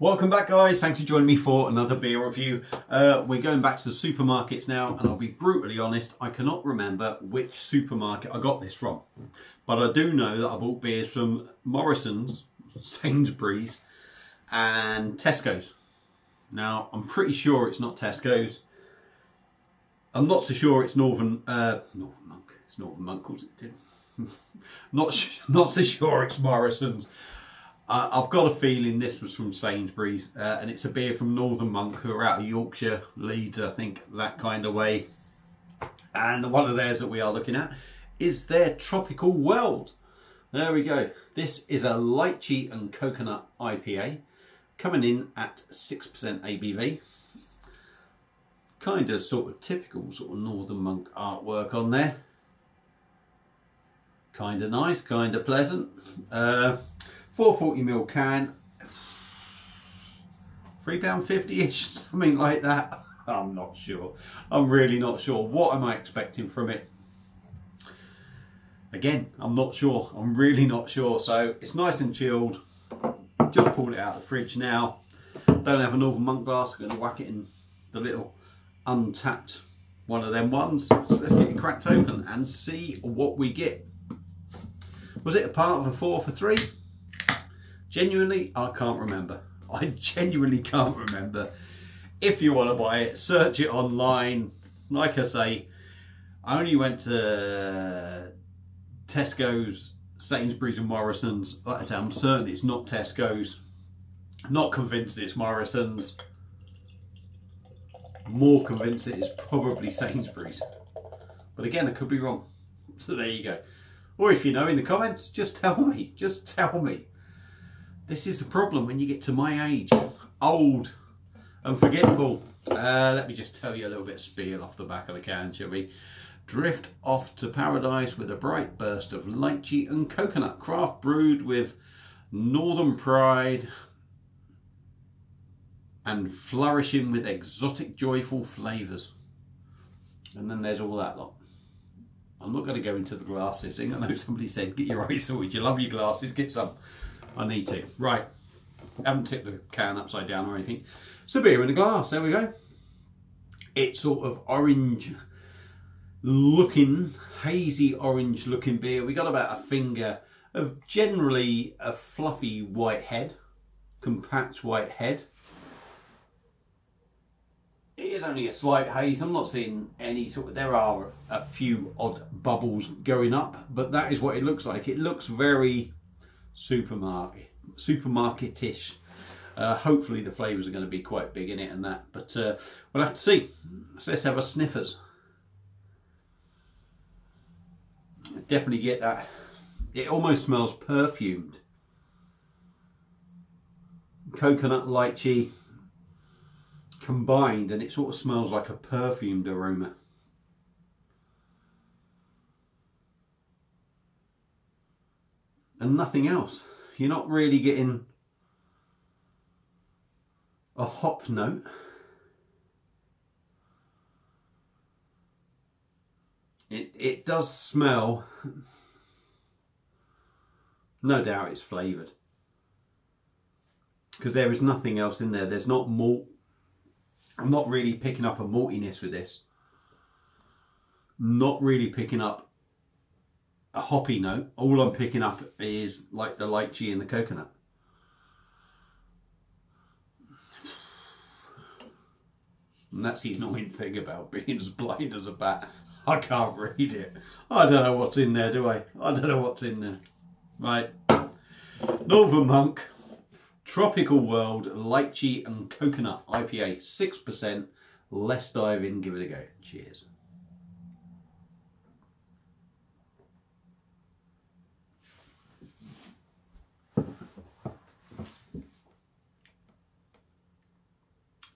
Welcome back, guys. Thanks for joining me for another beer review. We're going back to the supermarkets now, and I'll be brutally honest, I cannot remember which supermarket I got this from. But I do know that I bought beers from Morrison's, Sainsbury's and Tesco's. Now, I'm pretty sure it's not Tesco's. I'm not so sure it's Northern Monk. It's Northern Monk, calls it did. Not so sure it's Morrison's. I've got a feeling this was from Sainsbury's, and it's a beer from Northern Monk, who are out of Yorkshire, Leeds, I think, that kind of way. And one of theirs that we are looking at is their Tropical World. There we go. This is a lychee and coconut IPA, coming in at 6% ABV. Kind of sort of typical sort of Northern Monk artwork on there. Kind of nice, kind of pleasant. 440ml can, £3.50-ish, something like that. I'm not sure. I'm really not sure. What am I expecting from it? Again, I'm not sure. I'm really not sure. So it's nice and chilled. Just pulled it out of the fridge now. Don't have a Northern Monk glass. I'm going to whack it in the little untapped one of them ones. So let's get it cracked open and see what we get. Was it a part of a 4 for 3? Genuinely, I can't remember. I genuinely can't remember. If you want to buy it, search it online. Like I say, I only went to Tesco's, Sainsbury's and Morrison's. Like I say, I'm certain it's not Tesco's. Not convinced it's Morrison's. More convinced it is probably Sainsbury's. But again, I could be wrong. So there you go. Or if you know in the comments, just tell me. Just tell me. This is the problem when you get to my age, old and forgetful. Let me just tell you a little bit of spiel off the back of the can, shall we? Drift off to paradise with a bright burst of lychee and coconut, craft brewed with northern pride and flourishing with exotic, joyful flavours. And then there's all that lot. I'm not going to go into the glasses thing. I know somebody said, get your eyes sorted. You love your glasses, get some. I need to. Right. I haven't tipped the can upside down or anything. It's a beer in a glass. There we go. It's sort of orange looking, hazy orange looking beer. We got about a finger of generally a fluffy white head, compact white head. It is only a slight haze. I'm not seeing any sort of, there are a few odd bubbles going up, but that is what it looks like. It looks very supermarket-ish. Hopefully the flavours are going to be quite big in it and that, but we'll have to see. So let's have a sniffers. Definitely get that. It almost smells perfumed. Coconut, lychee combined, and it sort of smells like a perfumed aroma. And nothing else. You're not really getting a hop note. It does smell, no doubt it's flavoured, because there is nothing else in there. There's not malt. I'm not really picking up a maltiness with this. Not really picking up a hoppy note. All I'm picking up is like the lychee and the coconut. And that's the annoying thing about being as blind as a bat. I can't read it. I don't know what's in there, do I? I don't know what's in there. Right. Northern Monk Tropical World Lychee and Coconut IPA, 6%. Let's dive in, give it a go. Cheers.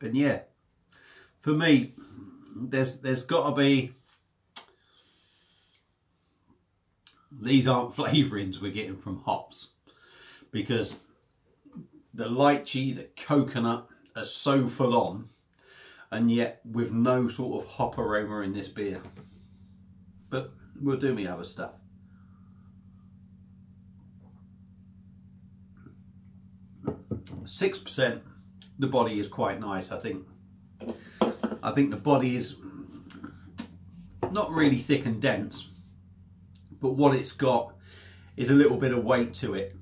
And yeah, for me, there's got to be, these aren't flavourings we're getting from hops, because the lychee, the coconut are so full on, and yet with no sort of hop aroma in this beer. But we'll do me other stuff. 6%. the body is quite nice. I think the body is not really thick and dense, but what it's got is a little bit of weight to it,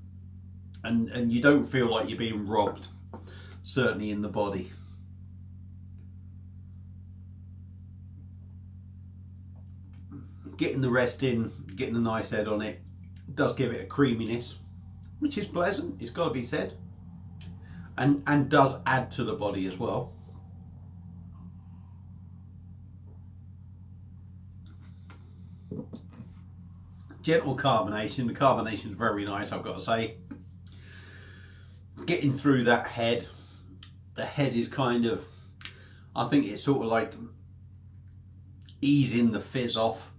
and you don't feel like you're being robbed, certainly in the body. Getting the rest in, getting a nice head on it, does give it a creaminess, which is pleasant, it's got to be said, and does add to the body as well. Gentle carbonation, the carbonation is very nice, I've got to say. Getting through that head, the head is kind of, I think it's sort of like easing the fizz off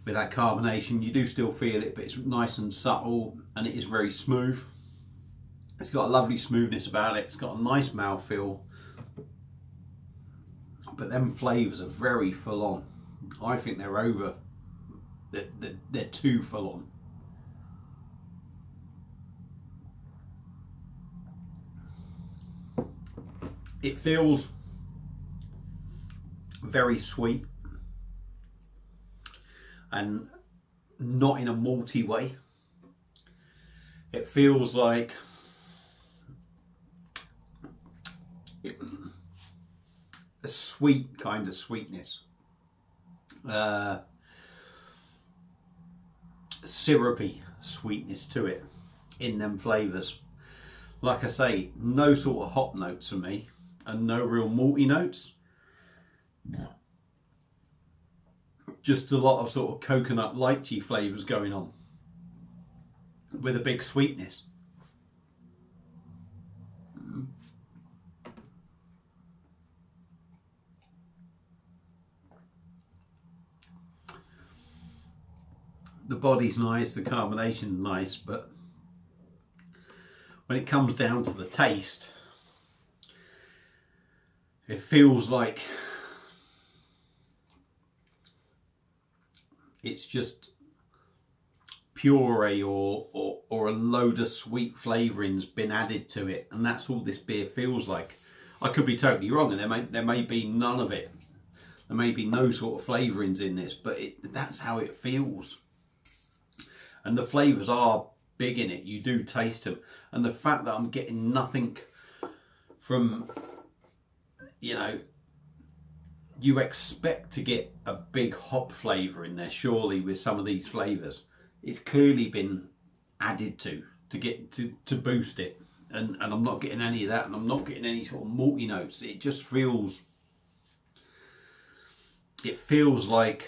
with that carbonation. You do still feel it, but it's nice and subtle, and it is very smooth. It's got a lovely smoothness about it. It's got a nice mouthfeel, but them flavours are very full on. I think they're over. They're too full on. It feels very sweet and not in a malty way. It feels like a sweet kind of sweetness, syrupy sweetness to it in them flavours. Like I say, no sort of hop notes for me, and no real malty notes. Just a lot of sort of coconut lychee flavours going on with a big sweetness. The body's nice, the carbonation's nice, but when it comes down to the taste, it feels like it's just puree or a load of sweet flavourings been added to it, and that's all this beer feels like. I could be totally wrong, and there may be none of it. There may be no sort of flavourings in this, but that's how it feels. And the flavours are big in it. You do taste them, and the fact that I'm getting nothing from, you know, you expect to get a big hop flavour in there surely with some of these flavours. It's clearly been added to get to boost it, and I'm not getting any of that, and I'm not getting any sort of malty notes. It just feels, it feels like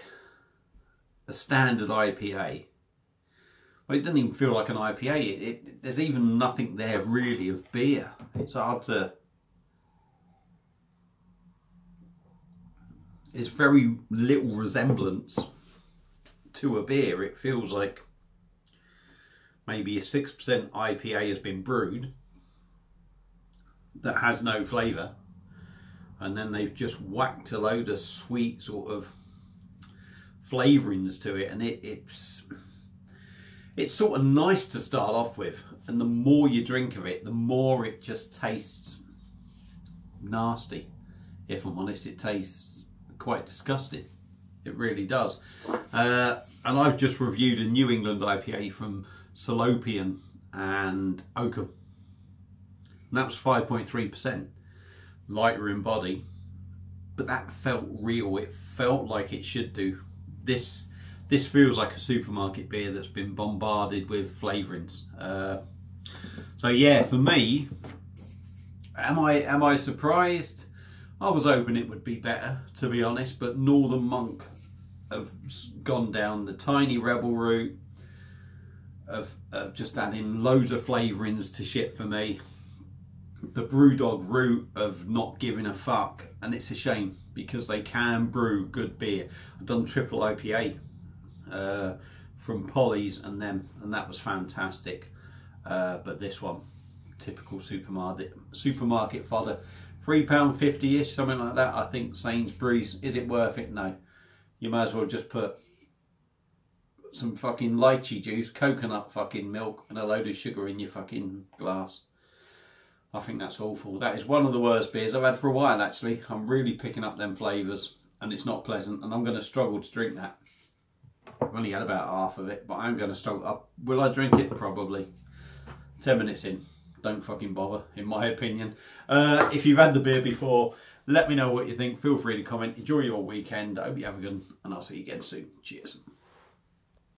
a standard IPA. Well, it doesn't even feel like an IPA. There's even nothing there really of beer. It's hard to... There's very little resemblance to a beer. It feels like maybe a 6% IPA has been brewed that has no flavour, and then they've just whacked a load of sweet sort of flavourings to it, and it's sort of nice to start off with, and the more you drink of it, the more it just tastes nasty. If I'm honest, it tastes quite disgusting. It really does. And I've just reviewed a New England IPA from Salopian and Oakham, and that was 5.3%, lighter in body, but that felt real. It felt like it should do. This feels like a supermarket beer that's been bombarded with flavourings. So yeah, for me, am I surprised? I was hoping it would be better, to be honest, but Northern Monk have gone down the tiny rebel route of just adding loads of flavourings to shit for me. The Brewdog route of not giving a fuck, and it's a shame because they can brew good beer. I've done triple IPA from Polly's and them, and that was fantastic. But this one, typical supermarket fodder. £3.50-ish, something like that. I think Sainsbury's. Is it worth it? No. You might as well just put some fucking lychee juice, coconut fucking milk, and a load of sugar in your fucking glass. I think that's awful. That is one of the worst beers I've had for a while, actually. I'm really picking up them flavours, and it's not pleasant, and I'm going to struggle to drink that. I've only had about half of it, but I'm going to struggle. Will I drink it? Probably. 10 minutes in. Don't fucking bother, in my opinion. If you've had the beer before, let me know what you think. Feel free to comment. Enjoy your weekend. I hope you have a good one, and I'll see you again soon. Cheers.